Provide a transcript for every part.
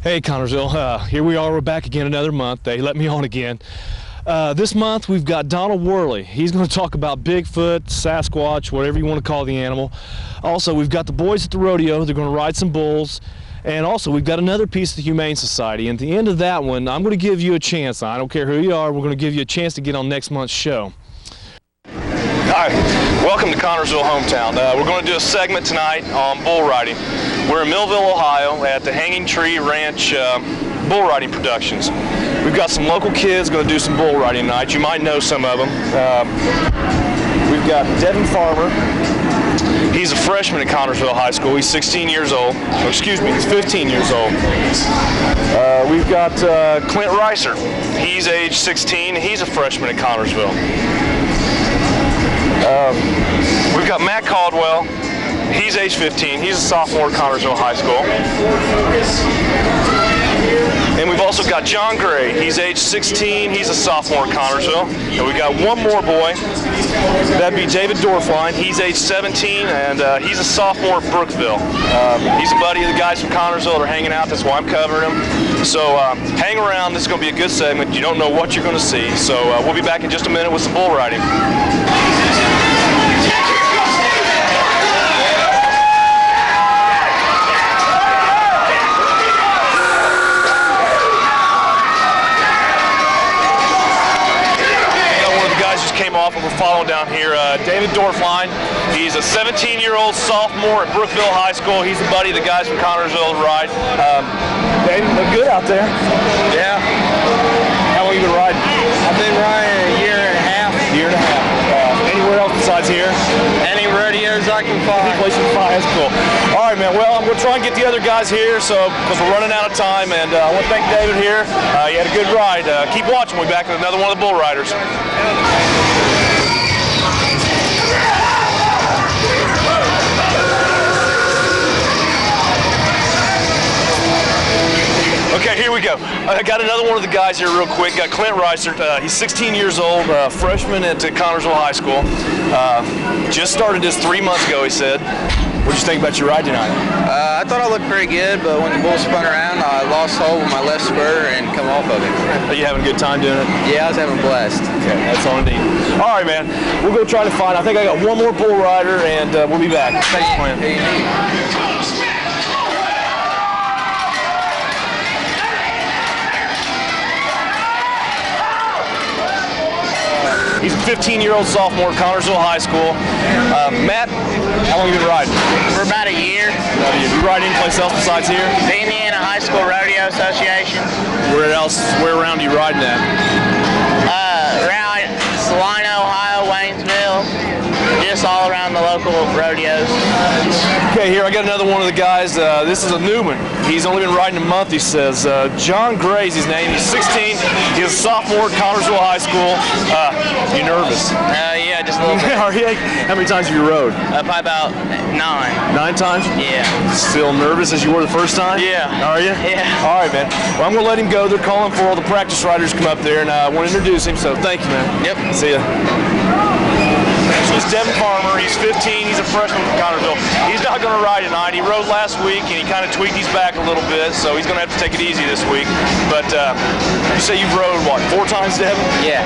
Hey Connersville, here we are, we're back again another month. They let me on again. This month we've got Donald Worley. He's going to talk about Bigfoot, Sasquatch, whatever you want to call the animal. Also, we've got the boys at the rodeo. They're going to ride some bulls. And also, we've got another piece of the Humane Society. And at the end of that one, I'm going to give you a chance. I don't care who you are, we're going to give you a chance to get on next month's show. Hi, welcome to Connersville Hometown. We're going to do a segment tonight on bull riding. We're in Millville, Ohio at the Hanging Tree Ranch bull riding productions. We've got some local kids going to do some bull riding tonight. You might know some of them. We've got Devin Farmer. He's a freshman at Connersville High School. He's 16 years old. Or excuse me, he's 15 years old. We've got Clint Reiser. He's age 16. He's a freshman at Connersville. We've got Matt Caldwell. He's age 15. He's a sophomore at Connersville High School. And we've also got John Gray. He's age 16. He's a sophomore at Connersville. And we've got one more boy. That'd be David Dorfline. He's age 17, and he's a sophomore at Brookville. He's a buddy of the guys from Connersville that are hanging out. That's why I'm covering him. So hang around. This is going to be a good segment. You don't know what you're going to see. So we'll be back in just a minute with some bull riding. Came off and we're following down here. David Dorfline. He's a 17-year-old sophomore at Brookville High School. He's a buddy of the guys from Connersville ride. David, look good out there. Yeah. How long have you been riding? I've been riding a year and a half. Year and a half. Anywhere else besides here? Any rodeos I can find. Any place you can find. That's cool. All right, man. Well, I'm going to try and get the other guys here, because we're running out of time. And I want to thank David here. You had a good ride. Keep watching. We'll be back with another one of the bull riders. Okay, here we go. I got another one of the guys here real quick. Got Clint Reiser. He's 16 years old, freshman at Connersville High School. Just started this 3 months ago, he said. What'd you think about your ride tonight? I thought I looked pretty good, but when the bull spun around, I lost hold with my left spur and come off of it. Are you having a good time doing it? Yeah, I was having a blast. Okay, that's all I need. All right, man. We'll go try to find. I think I got one more bull rider, and we'll be back. Thanks, Clint. He's a 15-year-old sophomore at Connersville High School. Matt, how long have you been riding? For about a year. You ride anyplace else besides here? The Indiana High School Rodeo Association. Where around are you riding at? Around Salina, Ohio, Waynesville. Just all around the local rodeos. Okay, here I got another one of the guys. This is a new one. He's only been riding a month, he says. John Gray's his name. He's 16. He's a sophomore at Connersville High School. You nervous? Yeah, just a little bit. Are you? How many times have you rode? Probably about 9. 9 times? Yeah. Still nervous as you were the first time? Yeah. Are you? Yeah. All right, man. Well, I'm going to let him go. They're calling for all the practice riders to come up there, and I want to introduce him, so thank you, man. Yep. See ya. This is Devin Farmer. He's 15. He's a freshman from Connersville. He's not going to ride tonight. He rode last week, and he kind of tweaked his back a little bit, so he's going to have to take it easy this week. But you say you've rode, what, 4 times, Devin? Yeah.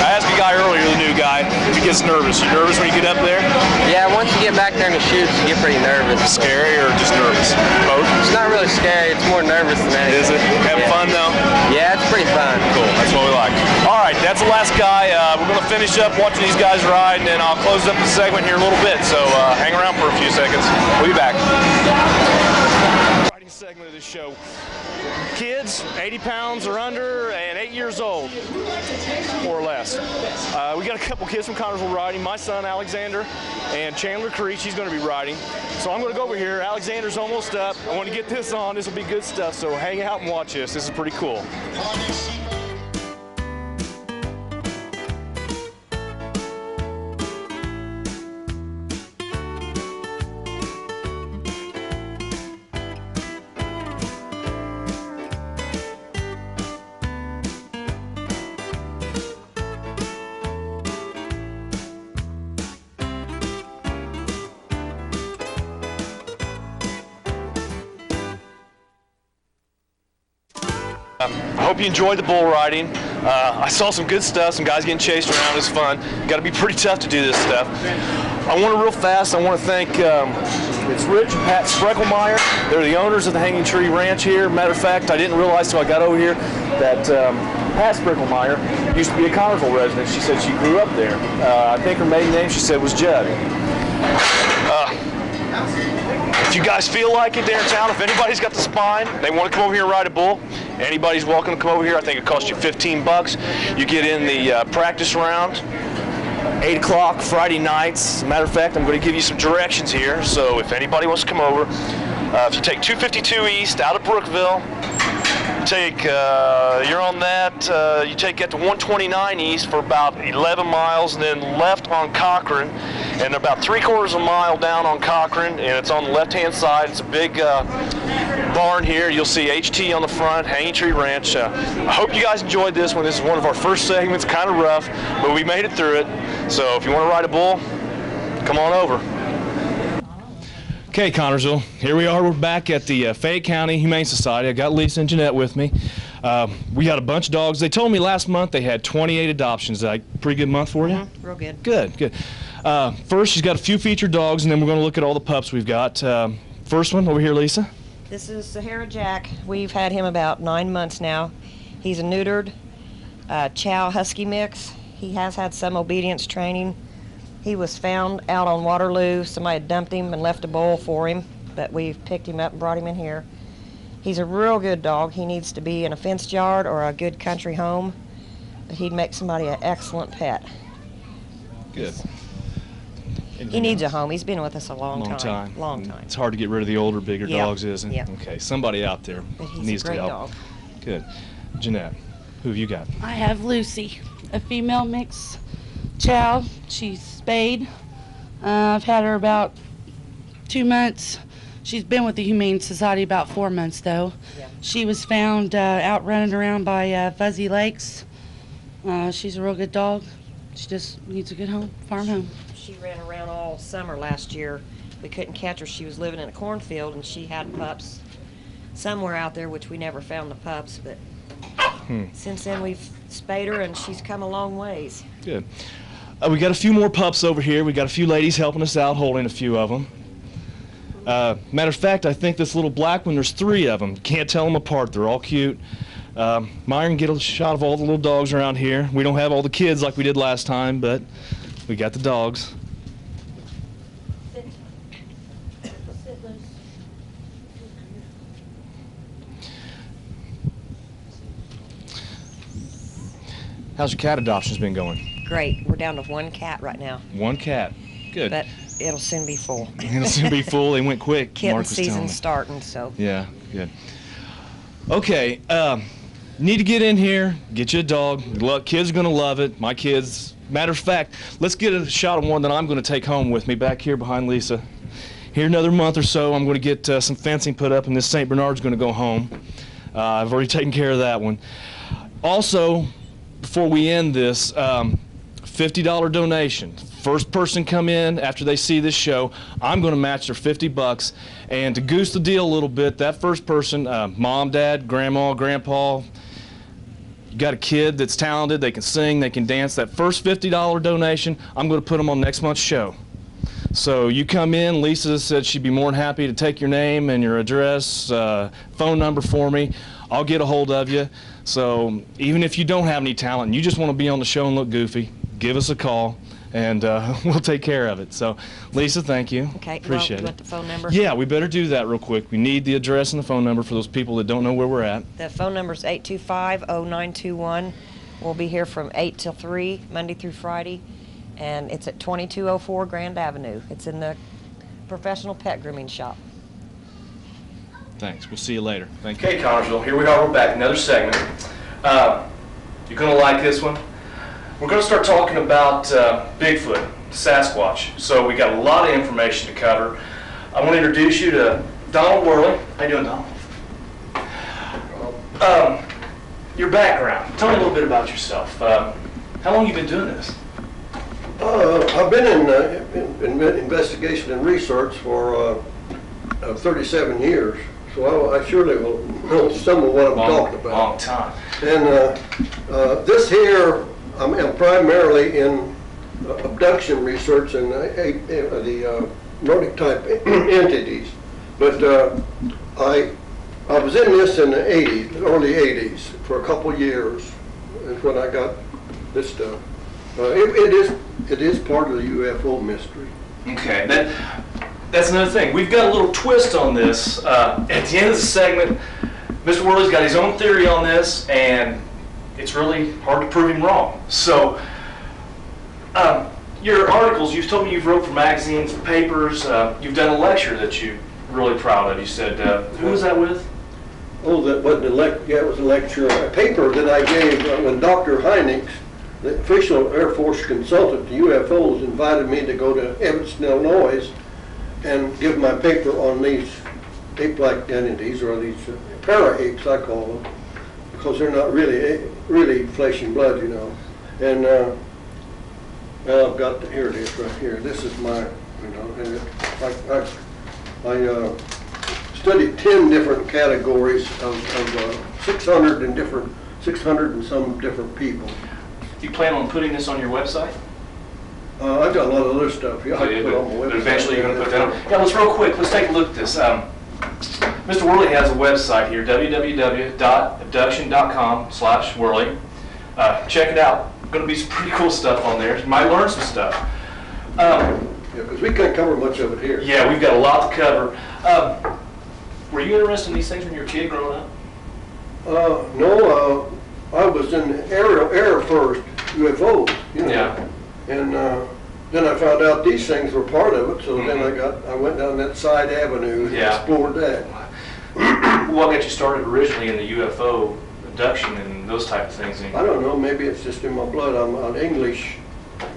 I asked a guy earlier, the new guy, if he gets nervous. You nervous when you get up there? Yeah, once you get back there in the chutes, you get pretty nervous. Scary or just nervous? Both? It's not really scary. It's more nervous than anything. Is it? Having fun, though? Yeah, it's pretty fun. Cool. That's what we like. All right, that's the last guy. We're going to finish up watching these guys ride, and then I'll close up the segment here in a little bit. So hang around for a few seconds. We'll be back. Riding segment of this show. Kids, 80 pounds or under, and 8 years old, more or less. We got a couple kids from Connersville riding. My son, Alexander, and Chandler Creech, he's going to be riding. So I'm going to go over here. Alexander's almost up. I want to get this on. This will be good stuff, so hang out and watch this. This is pretty cool. I hope you enjoyed the bull riding. I saw some good stuff, some guys getting chased around. It was fun. Got to be pretty tough to do this stuff. I want to real fast, I want to thank it's Rich and Pat Sprecklemeyer. They're the owners of the Hanging Tree Ranch here. Matter of fact, I didn't realize till I got over here that Pat Sprecklemeyer used to be a Connersville resident. She said she grew up there. I think her maiden name, she said, was Judd. If you guys feel like it there in town, if anybody's got the spine, they want to come over here and ride a bull, anybody's welcome to come over here. I think it costs you 15 bucks. You get in the practice round, 8 o'clock Friday nights. Matter of fact, I'm going to give you some directions here. So if anybody wants to come over, if you take 252 East out of Brookville, take you're on that. You take it to 129 East for about 11 miles, and then left on Cochran, and about 3/4 of a mile down on Cochran, and it's on the left-hand side. It's a big barn here. You'll see HT on the front, Hanging Tree Ranch. I hope you guys enjoyed this one. This is one of our first segments, kind of rough, but we made it through it. So if you want to ride a bull, come on over. Okay, Connersville, here we are. We're back at the Fayette County Humane Society. I got Lisa and Jeanette with me. We got a bunch of dogs. They told me last month they had 28 adoptions. Is that a pretty good month for you? Real good. Good, good. First, she's got a few featured dogs, and then we're going to look at all the pups we've got. First one over here, Lisa. This is Sahara Jack. We've had him about 9 months now. He's a neutered Chow Husky mix. He has had some obedience training. He was found out on Waterloo. Somebody had dumped him and left a bowl for him, but we've picked him up and brought him in here. He's a real good dog. He needs to be in a fenced yard or a good country home, but he'd make somebody an excellent pet. Good. He needs a home. He's been with us a long time. Long time. It's hard to get rid of the older, bigger dogs, isn't it? Yeah. Okay, somebody out there needs to help. Dog. Good. Jeanette, who have you got? I have Lucy, a female mix chow. She's spayed. I've had her about 2 months. She's been with the Humane Society about 4 months, though. Yeah. She was found out running around by Fuzzy Lakes. She's a real good dog. She just needs a good home, farm home. She ran around all summer last year. We couldn't catch her. She was living in a cornfield, and she had pups somewhere out there, which we never found the pups. But since then, we've spayed her, and she's come a long ways. Good. We got a few more pups over here. We got a few ladies helping us out, holding a few of them. Matter of fact, I think this little black one, there's 3 of them. Can't tell them apart. They're all cute. Myron, get a shot of all the little dogs around here. We don't have all the kids like we did last time, but we got the dogs. How's your cat adoptions been going? Great. We're down to 1 cat right now. 1 cat. Good. But it'll soon be full. It'll soon be full. They went quick. Kitten Mark was telling season's me. starting, so. Yeah, good. Okay, need to get in here, get you a dog. Kids are going to love it. My kids. Matter of fact, let's get a shot of one that I'm going to take home with me back here behind Lisa. Here another month or so, I'm going to get some fencing put up, and this St. Bernard's going to go home. I've already taken care of that one. Also, before we end this, $50 donation. First person come in after they see this show, I'm going to match their 50 bucks. And to goose the deal a little bit, that first person, mom, dad, grandma, grandpa, you got a kid that's talented, they can sing, they can dance, that first $50 donation, I'm going to put them on next month's show. So you come in, Lisa said she'd be more than happy to take your name and your address, phone number for me. I'll get a hold of you. So even if you don't have any talent and you just want to be on the show and look goofy, give us a call, and we'll take care of it. So, Lisa, thank you. Okay, appreciate you it. want the phone number? Yeah, we better do that real quick. We need the address and the phone number for those people that don't know where we're at. The phone number is 825-0921. We'll be here from 8 till 3, Monday through Friday, and it's at 2204 Grand Avenue. It's in the professional pet grooming shop. Thanks. We'll see you later. Thank you. Okay, Connersville, here we are. We're back. Another segment. You're going to like this one. We're going to start talking about Bigfoot, Sasquatch. So we got a lot of information to cover. I want to introduce you to Donald Worley. How you doing, Donald? Your background. Tell me a little bit about yourself. How long have you been doing this? I've been in investigation and research for 37 years. so I surely will know some of what I'm talking about. Long time. And this here, I'm primarily in abduction research and the Nordic type entities. But I was in this in the 80s, early 80s, for a couple years. Is when I got this stuff. It is part of the UFO mystery. Okay, that's another thing. We've got a little twist on this. At the end of the segment, Mr. Worley's got his own theory on this, and it's really hard to prove him wrong. So, your articles, you've told me you've wrote for magazines, for papers. You've done a lecture that you're really proud of. You said, who was that with? Oh, that wasn't it was a lecture, a paper that I gave when Dr. Heinix, the official Air Force consultant to UFOs, invited me to go to Evanston, Illinois, and give my paper on these ape-like entities, or these para-apes, I call them, because they're not really flesh and blood, you know. And well, I've got here it is right here. This is my, you know, and I studied 10 different categories of 600 and some different people. You plan on putting this on your website? I've got a lot of other stuff. Yeah, I put on my website. But eventually you're going to put that on. Yeah, let's real quick. Let's take a look at this. Mr. Worley has a website here, www.abduction.com/Worley. Check it out. Going to be some pretty cool stuff on there. You might learn some stuff. Yeah, because we can't cover much of it here. Yeah, we've got a lot to cover. Were you interested in these things when you were a kid growing up? No, I was in air first, UFOs, you know. Yeah. And then I found out these things were part of it, so then I went down that side avenue and explored that. What got you started originally in the UFO abduction and those type of things? I don't know, maybe it's just in my blood. I'm an English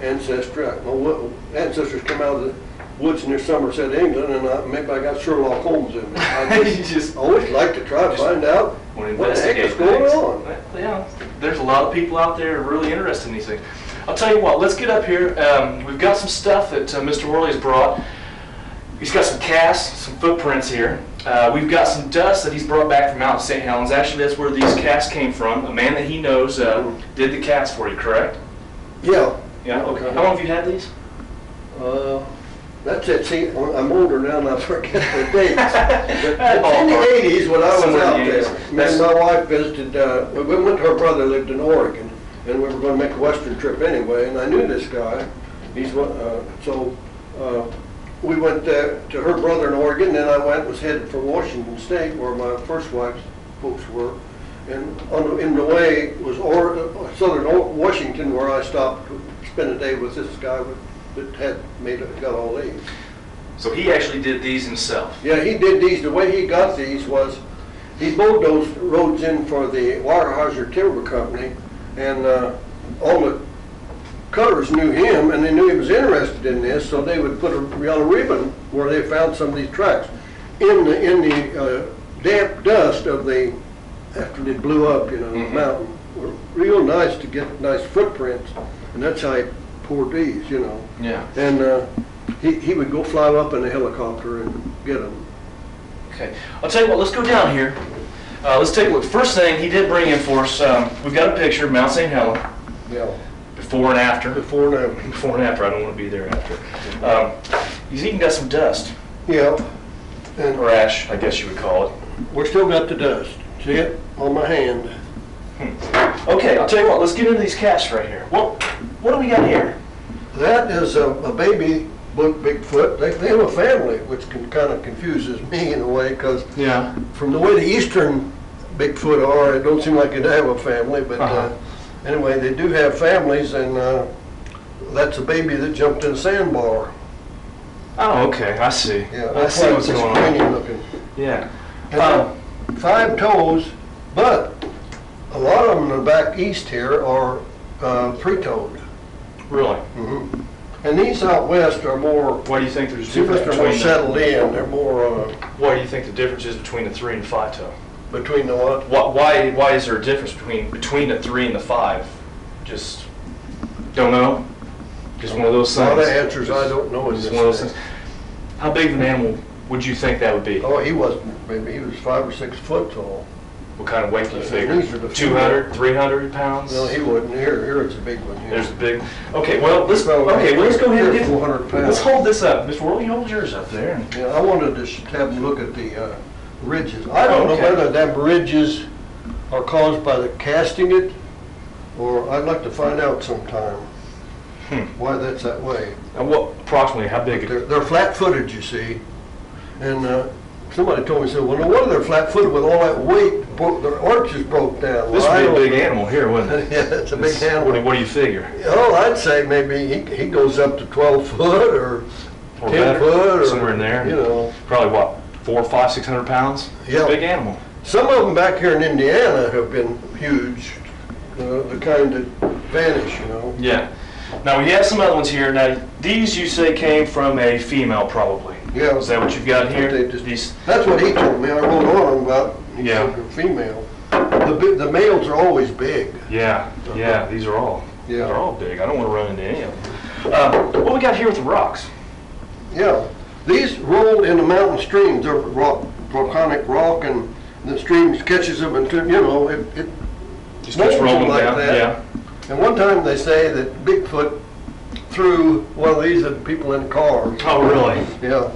ancestor. My ancestors came out of the woods near Somerset, England, and maybe I got Sherlock Holmes in me. I just always like to try to find out what the heck is going on. Yeah, there's a lot of people out there really interested in these things. I'll tell you what, let's get up here. We've got some stuff that Mr. Worley's brought. He's got some casts, some footprints here. We've got some dust that he's brought back from Mount St. Helens. Actually, that's where these casts came from. A man that he knows did the casts for you, correct? Yeah. Yeah, okay. How long have you had these? That's it. See, I'm older now and I forget the dates. But in the 80s when I was out there, me and my wife visited, we went to her brother lived in Oregon, and we were going to make a Western trip anyway, and I knew this guy. We went to her brother in Oregon, and I was headed for Washington State, where my first wife's folks were. And in the way was southern Washington, where I stopped to spend a day with this guy that got all these. So he actually did these himself? Yeah, he did these. The way he got these was he bulldozed roads in for the Weyerhaeuser Timber Company, and all the cutters knew him, and they knew he was interested in this, so they would put a yellow ribbon where they found some of these tracks in the damp dust of the after they blew up, you know, the mountain. Were real nice to get nice footprints, and that's how he poured these, you know. Yeah. And he would go fly up in a helicopter and get them. Okay. I'll tell you what, let's go down here. Let's take a look. First thing he did bring in for us, we've got a picture of Mount St. Helens. Yeah. Before and after. Before and after. Before and after. I don't want to be there after. He's even got some dust. Yeah. And or ash, I guess you would call it. We still got the dust. See it on my hand. Okay, I'll tell you what. Let's get into these casts right here. What do we got here? That is a baby Bigfoot. They have a family, which kind of confuses me in a way, because from the way the eastern Bigfoot are, it don't seem like they have a family. But anyway, they do have families, and that's a baby that jumped in a sandbar. Oh, okay, I see. Yeah, I see what's going on. Looking. Yeah. And 5 toes, but a lot of them in the back east here are 3-toed. Really? Mm-hmm. And these out west are more. Why do you think there's a difference between? They're more settled in. They're more. Why do you think the difference is between the 3 and the 5 toe? Between the what? Why is there a difference between the 3 and the 5? Just don't know. Just one of those things. A lot of answers I don't know. Just one of those things. How big of an animal would you think that would be? Oh, he wasn't, maybe he was 5 or 6 foot tall. What kind of weight do you figure? These are the 200, 300 pounds? No, he wouldn't. Here it's a big one. Here. There's the big. Okay, well, let's go ahead and get. 400 pounds. Let's hold this up, Mr. Worley. Hold yours up there. Yeah, I wanted to have them look at the ridges. I don't know whether them ridges are caused by the casting it, or I'd like to find out sometime why that's that way. And what approximately how big? They're flat-footed, you see, and somebody told me, said, well, no wonder they're flat-footed with all that weight. Their arches broke down. This would be a big animal here, wouldn't it? Yeah, it's a big animal. What do you figure? Oh, I'd say maybe he goes up to 12 foot or 10 better, foot or somewhere in there. You know, probably what, 400, 500, 600 pounds? Yeah, It's a big animal. Some of them back here in Indiana have been huge, the kind that vanish, you know. Yeah. Now we have some other ones here. Now these you say came from a female, probably. Yeah. Is that what you've got here? That's what he told me. I wrote on him about. He said they're female. The males are always big. Yeah. Yeah. These are all. Yeah. They're all big. I don't want to run into any of them. What we got here with the rocks? Yeah. These roll in the mountain streams. They're volcanic rock, and the stream catches them, and you know it just keeps rolling like down. that. Yeah. And one time they say that Bigfoot threw one of these at people in cars. Oh, really? Yeah.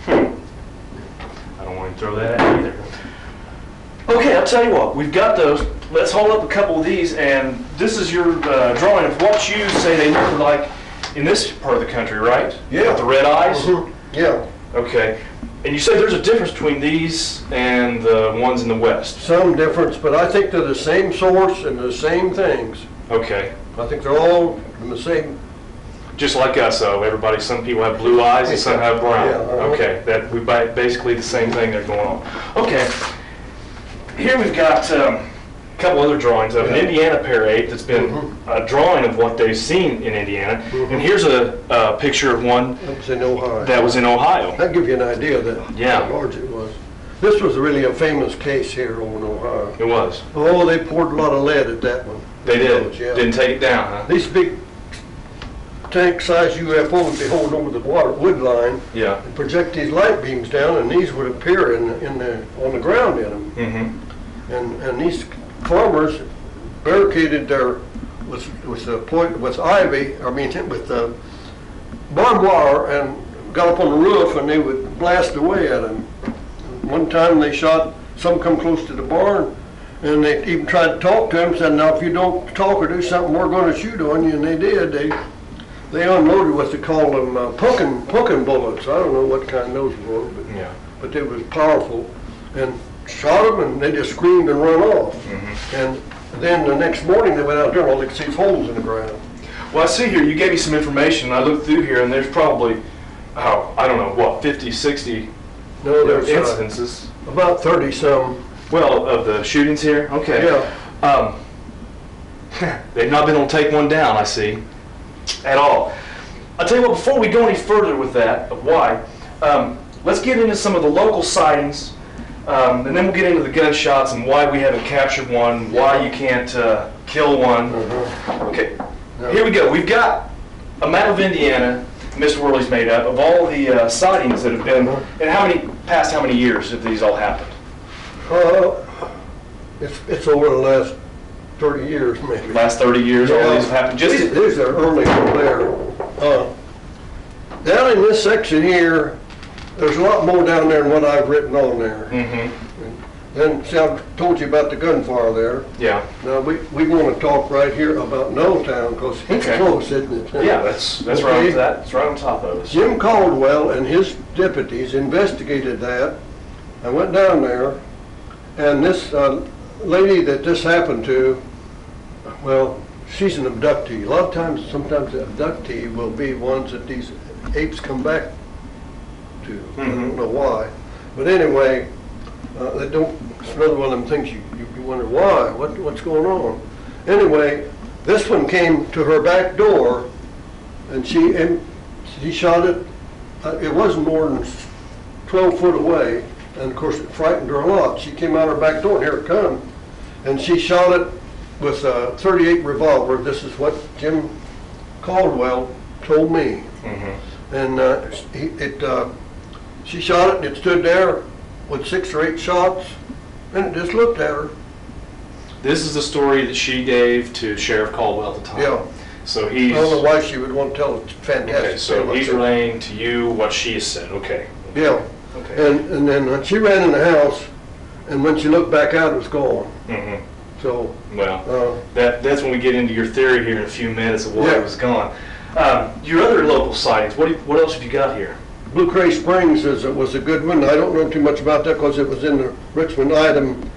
I don't want to throw that at either. Okay, I'll tell you what. We've got those. Let's hold up a couple of these, and this is your drawing of what you say they look like in this part of the country, right? Yeah. With the red eyes? Mm-hmm. Yeah. Okay. And you say there's a difference between these and the ones in the West? Some difference, but I think they're the same source and the same things. Okay. I think they're all in the same. Just like us, though. Everybody, some people have blue eyes and some have brown. Yeah, Okay. That we basically the same thing that's going on. Okay. Here we've got a couple other drawings of an Indiana pear ape that's been a drawing of what they've seen in Indiana. And here's a picture of one That was in Ohio. that was in Ohio. That gives you an idea that Yeah. how large it was. This was really a famous case here in Ohio. It was. Oh, they poured a lot of lead at that one. They did. Yeah. Didn't take it down, huh? These big tank-sized UFOs, they hold over the wood line Yeah. and project these light beams down, and these would appear on the ground in them. Mm-hmm. And these farmers barricaded their with ivy, with barbed wire, and got up on the roof, and they would blast away at them. One time they shot, some come close to the barn, and they even tried to talk to him, said, now if you don't talk or do something, we're going to shoot on you, and they did. They unloaded what they called them pumpkin bullets. I don't know what kind those were, but they was powerful, and shot them, and they just screamed and run off. Mm-hmm. And then the next morning they went out there and all they could see is holes in the ground. Well, I see here, you gave me some information. I looked through here, and there's probably, I don't know, what, 50, 60 There's instances? about 30 some. Well, of the shootings here? Okay. Yeah. They've not been able to take one down, I see, at all. I'll tell you what, before we go any further with that, of why, let's get into some of the local sightings, and then we'll get into the gunshots and why we haven't captured one, why you can't kill one. Okay, here we go. We've got a map of Indiana Mr. Worley's made up of all the sightings that have been, and past how many years have these all happened? It's over the last 30 years, maybe. Last 30 years, all these have happened. These are early over there. Down in this section here, there's a lot more down there than what I've written on there. Mm-hmm. Then, see, I've told you about the gunfire there. Yeah. Now, we want to talk right here about Nulltown, because it's close, isn't it? Yeah, that's right on that. That's right on top of us. Jim Caldwell and his deputies investigated that. I went down there, and this lady that this happened to, well, she's an abductee. A lot of times, sometimes the abductee will be ones that these apes come back to. I don't know why. But anyway, it's another one of them things you wonder why, what's going on. Anyway, this one came to her back door, and she shot it. It wasn't more than 12 foot away, and of course it frightened her a lot. She came out her back door, and here it come, and she shot it with a .38 revolver. This is what Jim Caldwell told me. And she shot it and it stood there with 6 or 8 shots, and it just looked at her. This is the story that she gave to Sheriff Caldwell at the time. Yeah. So he's... I don't know why she would want to tell a fantastic Okay, so tale like he's that. relaying to you what she has said. Okay. Yeah. Okay. And then she ran in the house, and when she looked back out, it was gone. Mm-hmm. So, Well, that's when we get into your theory here in a few minutes of why Yeah. it was gone. Your other local sightings, what else have you got here? Blue Cray Springs was a good one. I don't know too much about that because it was in the Richmond item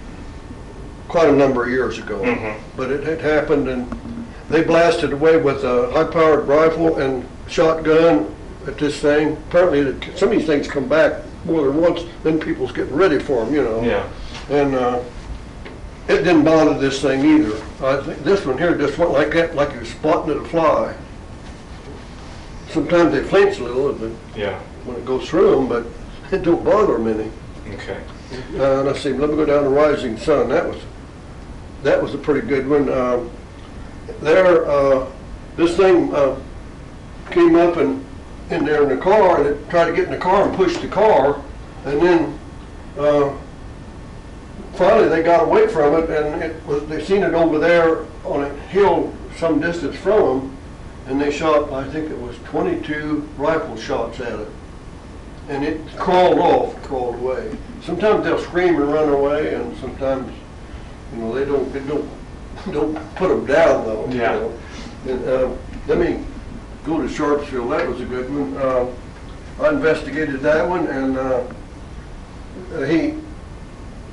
quite a number of years ago. Mhm. But it had happened, and they blasted away with a high-powered rifle and shotgun at this thing. Apparently, some of these things come back more than once, then people's getting ready for them, you know. Yeah. And it didn't bother this thing either. I think this one here just went like that, like he was spotting at a fly. Sometimes they flinch a little Yeah. when it goes through them, but it don't bother them any. Okay. Let's see, let me go down to Rising Sun. That was a pretty good one. This thing came up and in there in the car, and it tried to get in the car and push the car, and then finally they got away from it, and they seen it over there on a hill some distance from them, and they shot, I think it was 22 rifle shots at it. And it crawled crawled away. Sometimes they'll scream and run away, and sometimes, you know, they don't put them down though. Yeah. You know? And, let me go to Sharpsville. That was a good one. I investigated that one, and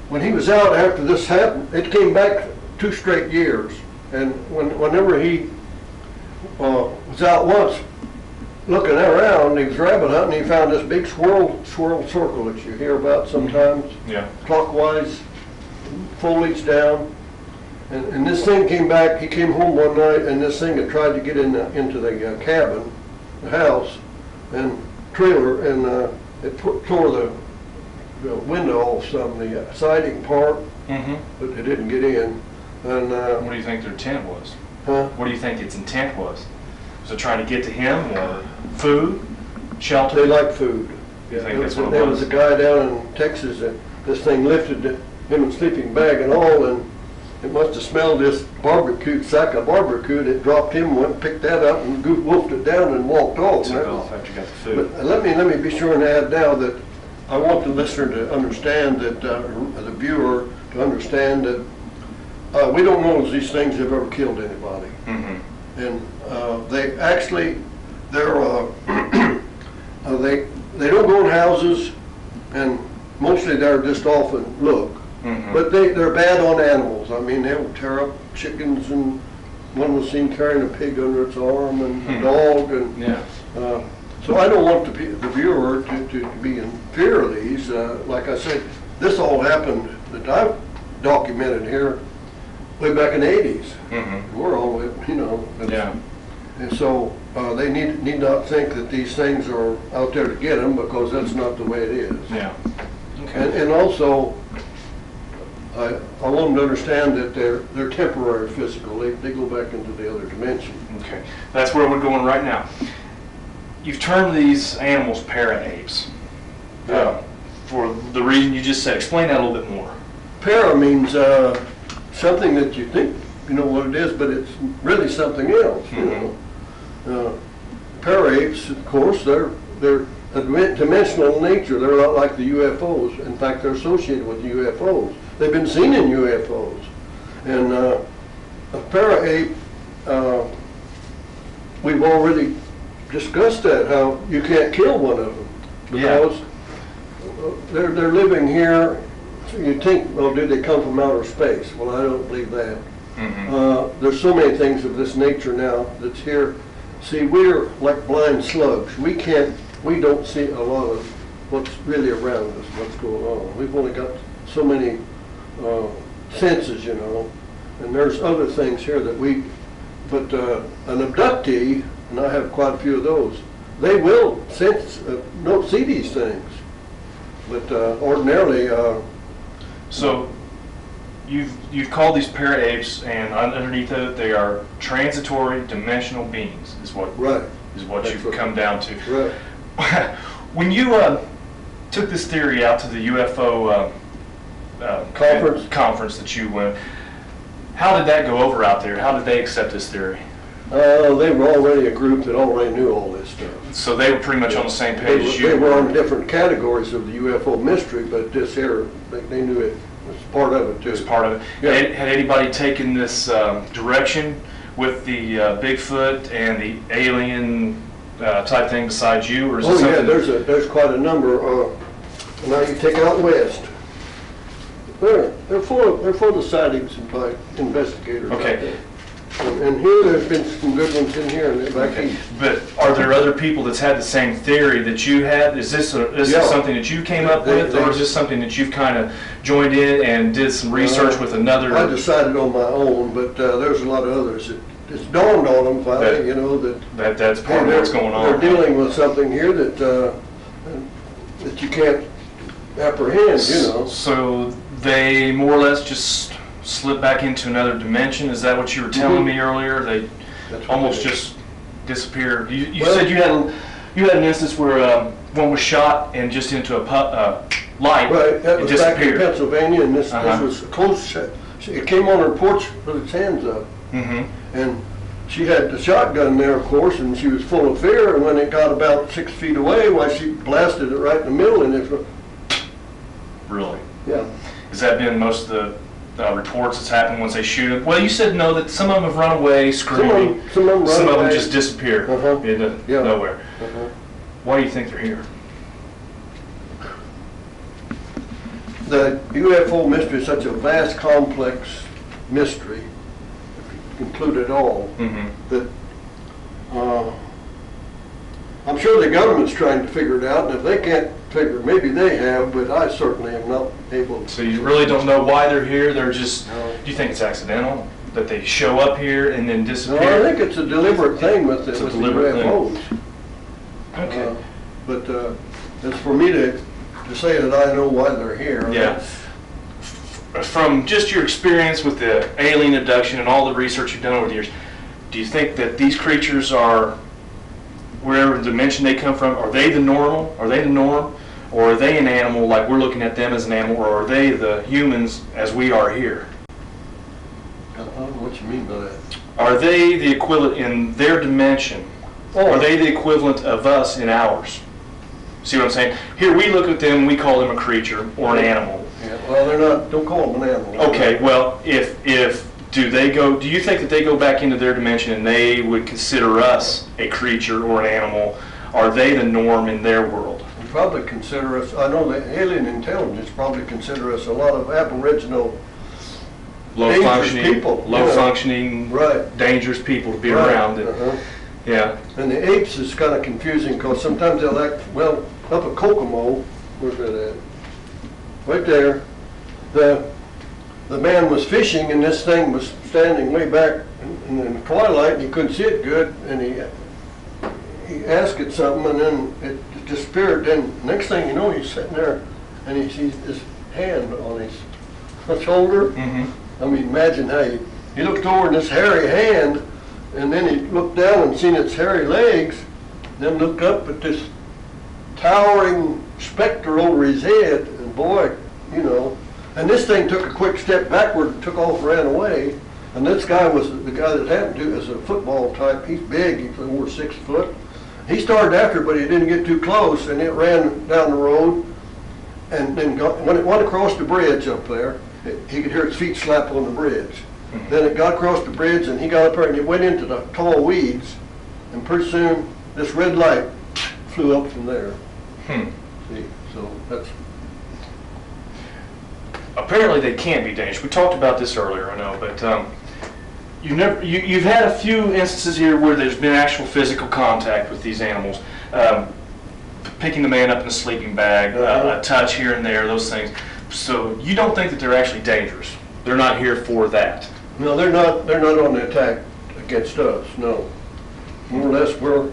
when he was out after this happened, it came back 2 straight years. And whenever he was out once, looking around, he was rabbit hunting, he found this big swirl circle that you hear about sometimes. Yeah. Clockwise, foliage down. And this thing came back, he came home one night, and this thing had tried to get into the cabin, the house, and trailer, and it tore the window off some, the siding part, Mm-hmm. but it didn't get in. And What do you think their intent was? huh? What do you think its intent was? Was it trying to get to him, or food, shelter? They like food. You think that's what it There was was? a guy down in Texas that this thing lifted him in sleeping bag and all, and it must have smelled this sack of barbecue. It dropped him, went and picked that up and wolfed it down and walked off. Took off after you got the food. But let me be sure and add now that I want the listener to understand that, the viewer to understand that we don't know if these things have ever killed anybody. Mm-hmm. And they actually, they don't go in houses, and mostly they're just off and look. Mm-hmm. But they're bad on animals. I mean, they'll tear up chickens, and one was seen carrying a pig under its arm, and a dog, and Yeah. so I don't want the viewer to be in fear of these. Like I said, this all happened that I've documented here way back in the 80s. Mm-hmm. We're all, you know. Yeah. And so they need not think that these things are out there to get them, because that's not the way it is. Yeah. Okay. And also, I want them to understand that they're temporary physical. They go back into the other dimension. Okay. That's where we're going right now. You've termed these animals para-apes. For the reason you just said. Explain that a little bit more. Para means something that you think you know what it is, but it's really something else. You know, para-apes, of course, they're dimensional in nature. They're a lot like the UFOs. In fact, they're associated with UFOs. They've been seen in UFOs. And a para-ape, we've already discussed that, how you can't kill one of them because they're living here. So you think, well, did they come from outer space? Well, I don't believe that. Mm-hmm. There's so many things of this nature now that's here. See, we're like blind slugs. We don't see a lot of what's really around us, what's going on. We've only got so many senses, you know, and there's other things here that but an abductee, and I have quite a few of those, they will don't see these things, but ordinarily. So you've called these para-apes, and underneath it they are transitory dimensional beings, is what Right. is what That's you've what- come down to. Right. When you took this theory out to the UFO conference that you went, how did that go over out there? How did they accept this theory? They were already a group that already knew all this stuff. So they were pretty much on the same page as you. They were on different categories of the UFO mystery, but this here, they knew it was part of it too. It was part of it. Yeah. Had anybody taken this direction with the Bigfoot and the alien type thing besides you, or is it something? Yeah, there's quite a number. Now you take out west. They're full of sightings by investigators. Okay. And here there's been some good ones in here and back east. But are there other people that's had the same theory that you had? Is this something that you came up with, or is this something that you've kind of joined in and did some research with another? I decided on my own, but there's a lot of others. It's dawned on them finally, that's part of what's going on. They're dealing with something here that you can't apprehend, So they more or less just slip back into another dimension. Is that what you were telling me earlier? They almost just disappear. You said you had an instance where one was shot and just into a light. Right, that was back in disappeared. Pennsylvania, and this was close. It came on her porch with its hands up, and she had the shotgun there, of course, and she was full of fear. And when it got about 6 feet away, why, she blasted it right in the middle, and it. Really? Yeah. Has that been most of the reports that's happened once they shoot them? Well, you said no, that some of them have run away screaming. Some of them just disappear into nowhere. Why do you think they're here? The UFO mystery is such a vast, complex mystery, include it all, that I'm sure the government's trying to figure it out, and if they can't figure it, maybe they have, but I certainly am not able to. So you really don't know why they're here? They're just, do you think it's accidental? That they show up here and then disappear? No, I think it's a deliberate thing with the UFOs. Okay. But it's for me to say that I know why they're here. Yeah. From just your experience with the alien abduction and all the research you've done over the years, do you think that these creatures are, wherever dimension they come from, are they the normal? Are they the norm? Or are they an animal like we're looking at them as an animal? Or are they the humans as we are here? I don't know what you mean by that. Are they the equivalent in their dimension? Are they the equivalent of us in ours? See what I'm saying? Here we look at them, we call them a creature or an animal. Yeah, well, they're not, don't call them an animal. Okay, well, do you think that they go back into their dimension and they would consider us a creature or an animal? Are they the norm in their world? They probably consider us, I know the alien intelligence probably consider us a lot of aboriginal low-functioning, right, dangerous people to be around. Yeah. And the apes is kind of confusing because sometimes they'll act, well, up at Kokomo, where's that at? Right there, the man was fishing and this thing was standing way back in the twilight and he couldn't see it good, and he asked it something and then it disappeared. Then next thing you know, he's sitting there and he sees his hand on his shoulder. I mean, imagine how he looked over in this hairy hand, and then he looked down and seen its hairy legs, then looked up at this towering specter over his head, and boy, and this thing took a quick step backward, took off, ran away, and this guy was the guy that happened to is a football type. He's big, he's over 6 foot. He started after, but he didn't get too close, and it ran down the road, and then when it went across the bridge up there, he could hear its feet slap on the bridge. Then it got across the bridge, and he got up there, and it went into the tall weeds, and pretty soon this red light flew up from there. See, so that's. Apparently they can't be dangerous. We talked about this earlier, I know, but you've had a few instances here where there's been actual physical contact with these animals, picking the man up in a sleeping bag, a touch here and there, those things. So you don't think that they're actually dangerous? They're not here for that? No, they're not. They're not on the attack against us. No, more or less we're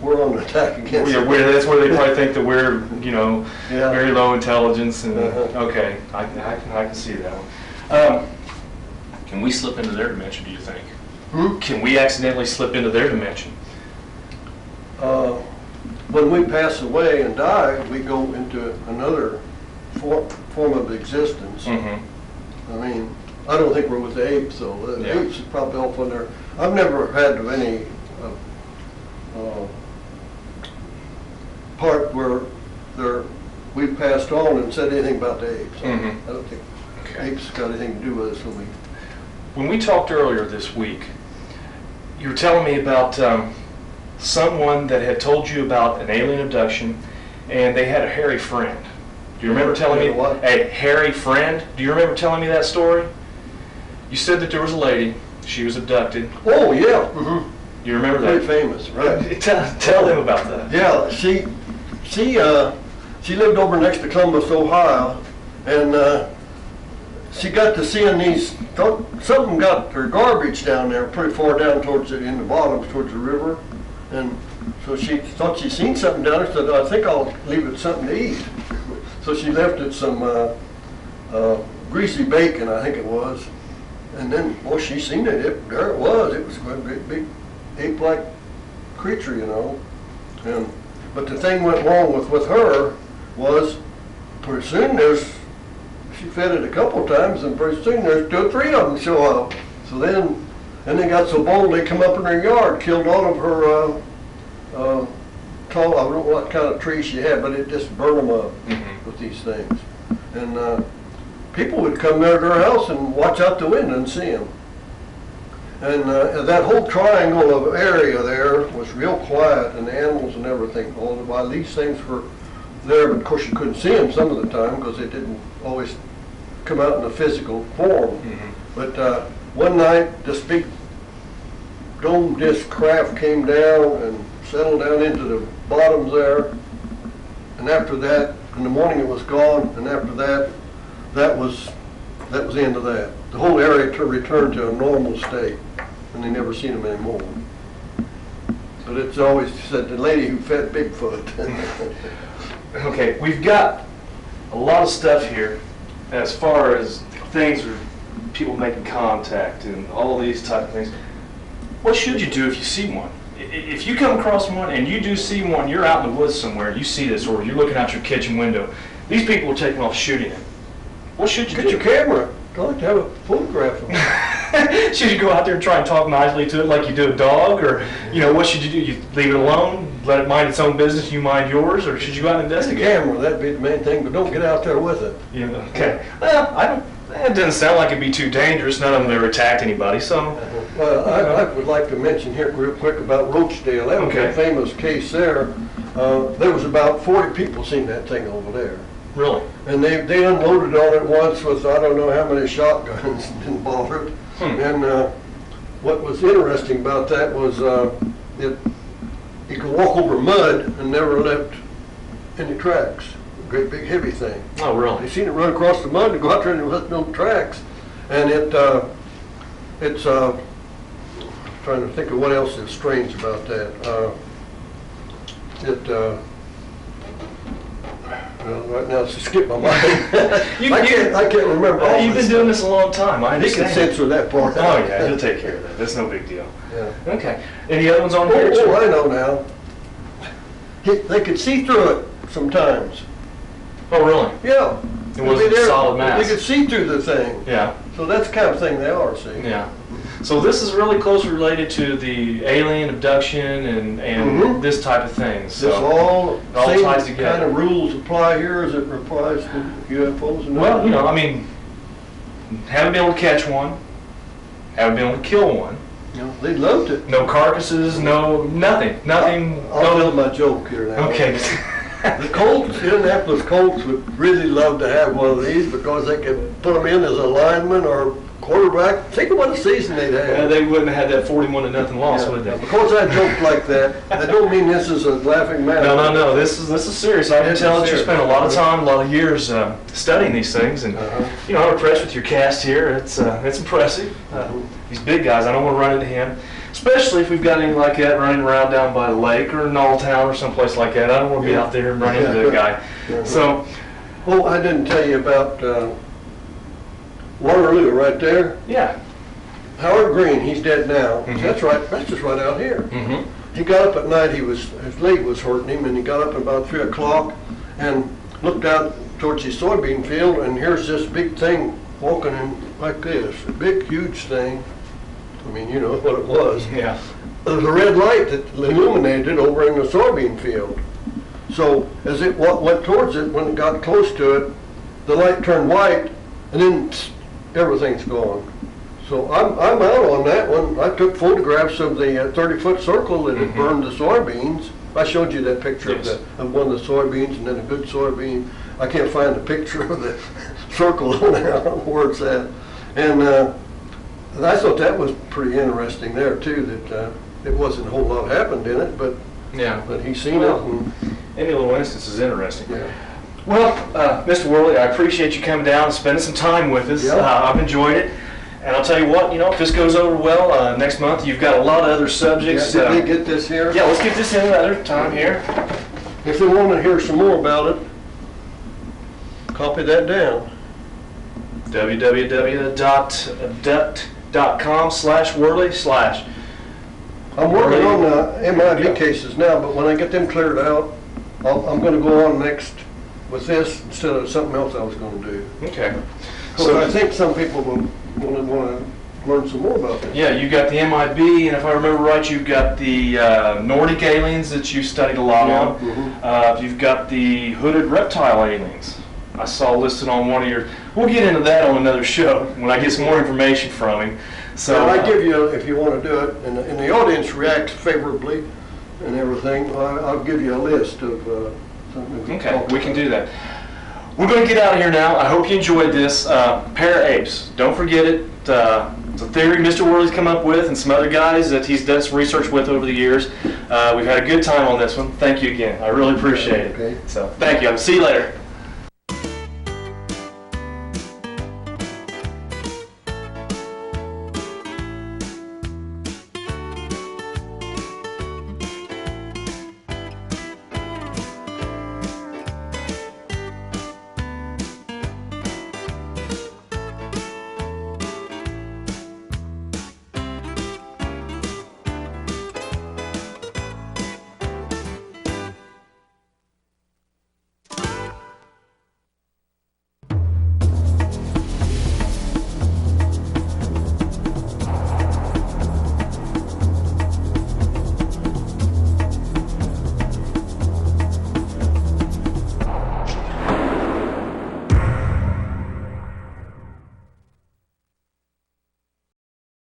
on the attack against. Yeah, that's where they probably think that we're very low intelligence and okay, I can see that one. Can we slip into their dimension? Do you think? Can we accidentally slip into their dimension? when we pass away and die, we go into another form of existence. I mean, I don't think we're with the apes, though. The apes is probably off on there. I've never had any part where we've passed on and said anything about the apes. I don't think apes got anything to do with us When we talked earlier this week, you were telling me about someone that had told you about an alien abduction, and they had a hairy friend. Do you remember telling me what? A hairy friend? Do you remember telling me that story? You said that there was a lady. She was abducted. Oh yeah. Do you remember that? Very famous, right? Tell them about that. Yeah, she lived over next to Columbus, Ohio, and she got to seeing these. Something got her garbage down there, pretty far down towards in the bottom, towards the river, and so she thought she'd seen something down there. Said, "I think I'll leave it something to eat." So she left it some greasy bacon, I think it was, and then boy, she seen it. There it was. It was a great big ape-like creature, you know. But the thing went wrong with her was pretty soon she fed it a couple times, and pretty soon there's 2 or 3 of them show up. So then they got so bold they come up in her yard, killed all of her tall, I don't know what kind of tree she had, but it just burned them up with these things. And people would come there to her house and watch out the window and see them. And that whole triangle of area there was real quiet, and the animals and everything. All the while these things were there, but of course you couldn't see them some of the time because they didn't always come out in a physical form. But one night, this big dome disc craft came down and settled down into the bottoms there. And after that, in the morning it was gone, and after that, that was the end of that. The whole area returned to a normal state, and they never seen them anymore. But it's always said the lady who fed Bigfoot. Okay, we've got a lot of stuff here as far as things or people making contact and all these type of things. What should you do if you see one? If you come across one and you do see one, you're out in the woods somewhere, you see this, or you're looking out your kitchen window, these people are taking off shooting it. What should you do? Get your camera. I'd like to have a photograph of it. Should you go out there and try and talk nicely to it like you do a dog? Or, what should you do? You leave it alone, let it mind its own business, you mind yours? Or should you go out and investigate? Camera, that'd be the main thing, but don't get out there with it. Okay. Well, it doesn't sound like it'd be too dangerous. None of them ever attacked anybody, so. Well, I would like to mention here real quick about Roachdale. That was a famous case there. There was about 40 people seen that thing over there. Really? And they unloaded on it once with I don't know how many shotguns involved. And what was interesting about that was you could walk over mud and never left any tracks. Great big heavy thing. Oh, really? They seen it run across the mud and go out there and left no tracks. And it's trying to think of what else is strange about that. Well, right now it's skipped my mind. I can't remember. You've been doing this a long time. I understand. He can censor that part. Oh yeah, he'll take care of that. That's no big deal. Yeah. Okay. Any other ones on here? Oh, I know now. They could see through it sometimes. Oh, really? Yeah. It wasn't a solid mass. They could see through the thing. Yeah. So that's the kind of thing they are, see. Yeah. So this is really closely related to the alien abduction and this type of thing. So this all ties together. Kind of rules apply here as it applies to UFOs? And well, haven't been able to catch one, haven't been able to kill one. They'd love to. No carcasses, nothing. I'll tell my joke here now. Okay. The Colts, Indianapolis Colts would really love to have one of these because they could put them in as a lineman or quarterback. Think of what a season they'd have. They wouldn't have had that 41-0 loss, would they? Because I joke like that, I don't mean this is a laughing matter. No. This is serious. I can tell that you spent a lot of time, a lot of years studying these things, and I'm impressed with your cast here. It's impressive. These big guys, I don't want to run into him. Especially if we've got anything like that running around down by the lake or Knolltown or someplace like that. I don't want to be out there and run into that guy. So, oh, I didn't tell you about Waterloo right there. Yeah. Howard Green, he's dead now. That's right. That's just right out here. he got up at night, his leg was hurting him, and he got up at about 3 o'clock and looked out towards the soybean field, and here's this big thing walking in like this, a big, huge thing. I mean, you know what it was. Yeah. There was a red light that illuminated over in the soybean field. So as it went towards it, when it got close to it, the light turned white, and then everything's gone. So I'm out on that one. I took photographs of the 30-foot circle that had burned the soybeans. I showed you that picture of one of the soybeans and then a good soybean. I can't find the picture of the circle now where it's at. And I thought that was pretty interesting there too, that it wasn't a whole lot happened in it, but he's seen it. And, any little instance is interesting. yeah. Well, Mr. Worley, I appreciate you coming down and spending some time with us. Yeah. I've enjoyed it. And I'll tell you what, if this goes over well, next month you've got a lot of other subjects. Did they get this here? Yeah, let's get this in another time here. If they want to hear some more about it, copy that down. www.abduct.com/Worley/. I'm working on the MIB cases now, but when I get them cleared out, I'm going to go on next with this instead of something else I was going to do. Okay. So I think some people will want to learn some more about this. Yeah, you got the MIB, and if I remember right, you've got the Nordic aliens that you studied a lot on. You've got the hooded reptile aliens. I saw listed on one of your. We'll get into that on another show when I get some more information from him. So I give you, if you want to do it, and the audience reacts favorably and everything, I'll give you a list of something. Okay, we can do that. We're going to get out of here now. I hope you enjoyed this. Pair apes. Don't forget it. It's a theory Mr. Worley's come up with and some other guys that he's done some research with over the years. We've had a good time on this one. Thank you again. I really appreciate it. Okay. So thank you. I'll see you later.